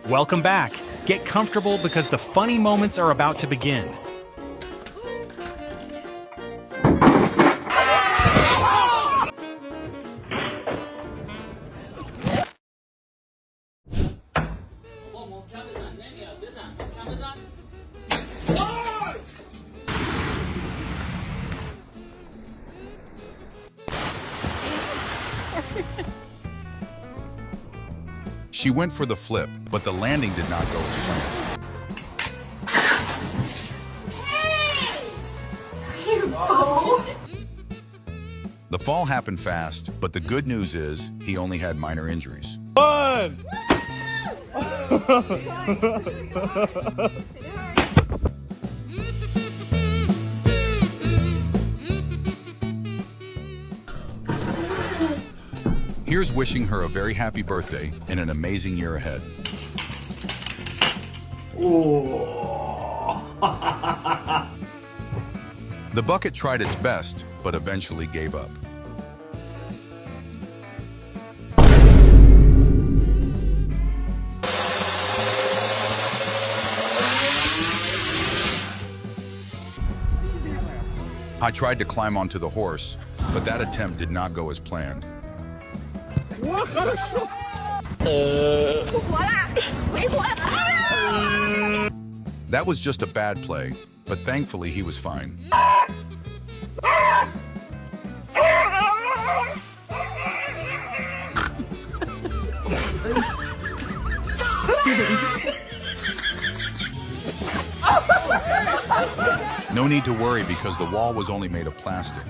Welcome back. Get comfortable because the funny moments are about to begin. She went for the flip, but the landing did not go as planned. The fall happened fast, but the good news is he only had minor injuries. Fun! Here's wishing her a very happy birthday and an amazing year ahead. The bucket tried its best, but eventually gave up. I tried to climb onto the horse, but that attempt did not go as planned. That was just a bad play, but thankfully he was fine. No need to worry because the wall was only made of plastic.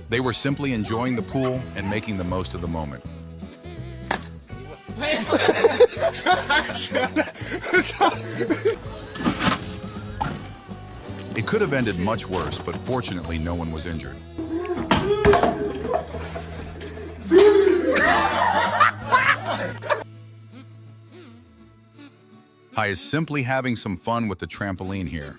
They were simply enjoying the pool and making the most of the moment. It could have ended much worse, but fortunately no one was injured. I is simply having some fun with the trampoline here.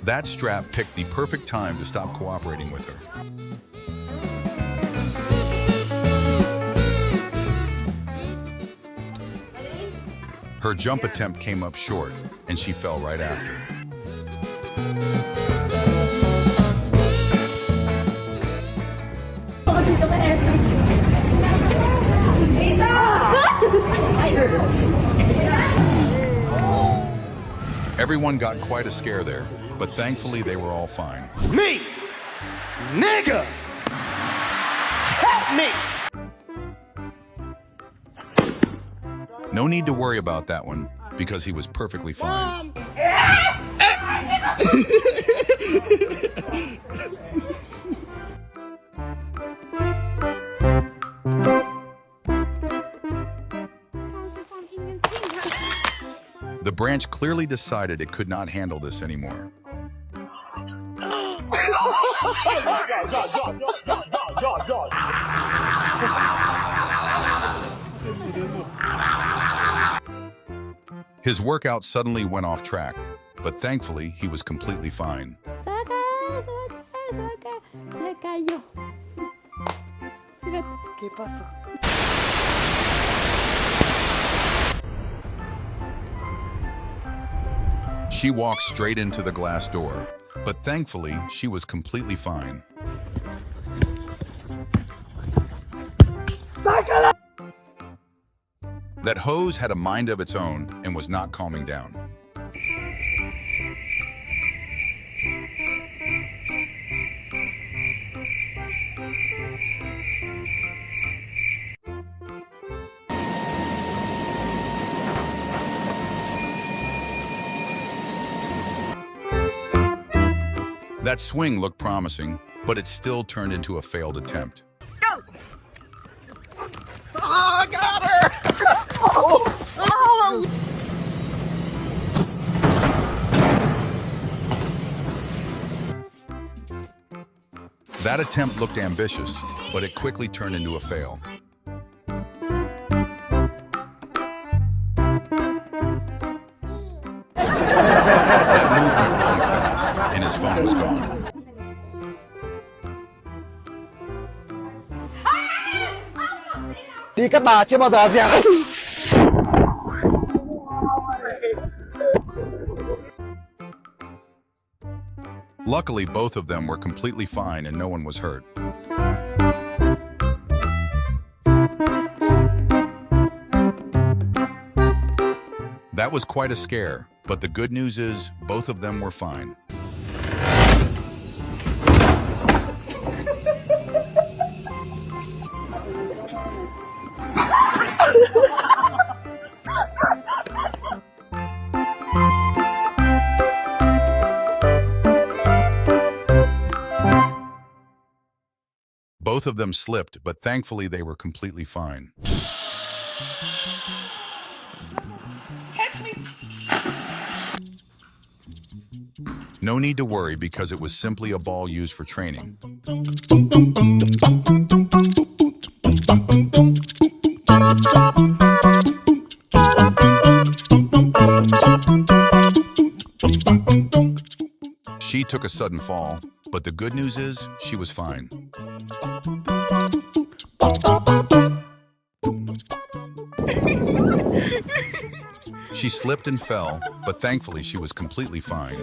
That strap picked the perfect time to stop cooperating with her. Her jump attempt came up short, and she fell right after. Everyone got quite a scare there, but thankfully they were all fine. Me! Nigga! Help me! No need to worry about that one, because he was perfectly fine. The branch clearly decided it could not handle this anymore. His workout suddenly went off track, but thankfully he was completely fine. ¿Qué pasó? She walked straight into the glass door, but thankfully she was completely fine. That hose had a mind of its own and was not calming down. That swing looked promising, but it still turned into a failed attempt. Oh, I got her! Oh, oh. That attempt looked ambitious, but it quickly turned into a fail. That move went wrong fast, and his phone was gone. Đi Cát Bà chưa bao giờ dẹp. Luckily, both of them were completely fine and no one was hurt. That was quite a scare, but the good news is both of them were fine. Both of them slipped, but thankfully they were completely fine. Catch me! No need to worry because it was simply a ball used for training. She took a sudden fall, but the good news is she was fine. She slipped and fell, but thankfully she was completely fine.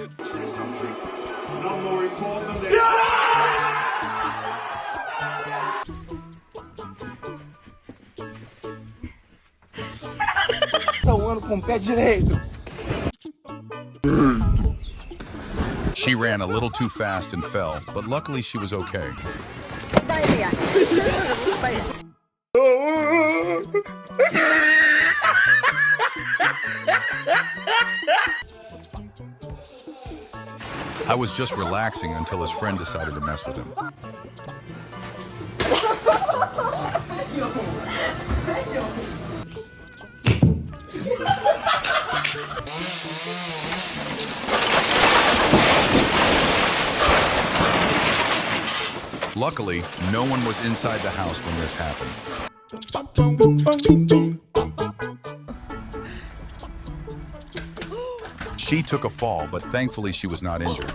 Com o pé direito. She ran a little too fast and fell, but luckily she was okay. I was just relaxing until his friend decided to mess with him. Luckily, no one was inside the house when this happened. She took a fall, but thankfully she was not injured.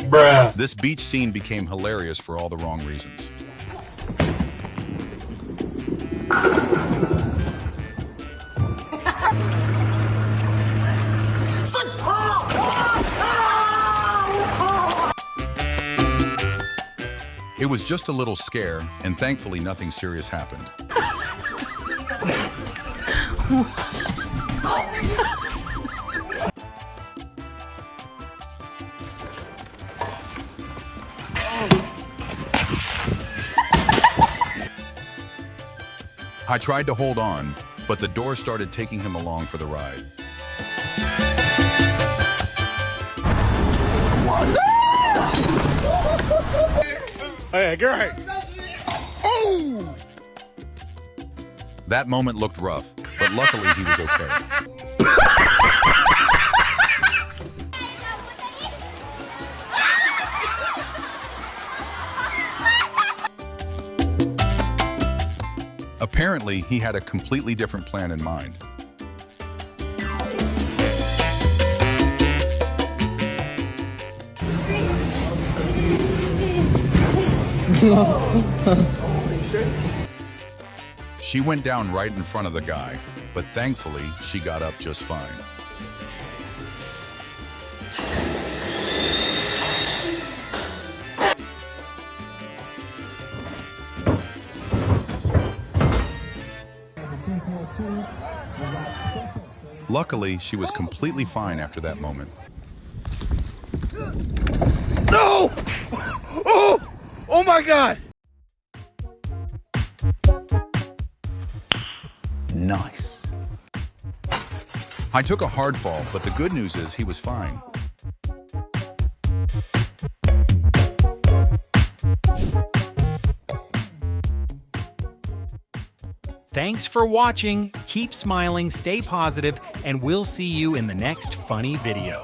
Bruh. This beach scene became hilarious for all the wrong reasons. It was just a little scare, and thankfully nothing serious happened. I tried to hold on, but the door started taking him along for the ride. Hey, great. Oh! That moment looked rough, but luckily he was okay. Apparently, he had a completely different plan in mind. She went down right in front of the guy, but thankfully, she got up just fine. Luckily, she was completely fine after that moment. No! Oh! Oh my God! Nice. I took a hard fall, but the good news is he was fine. Thanks for watching, keep smiling, stay positive, and we'll see you in the next funny video.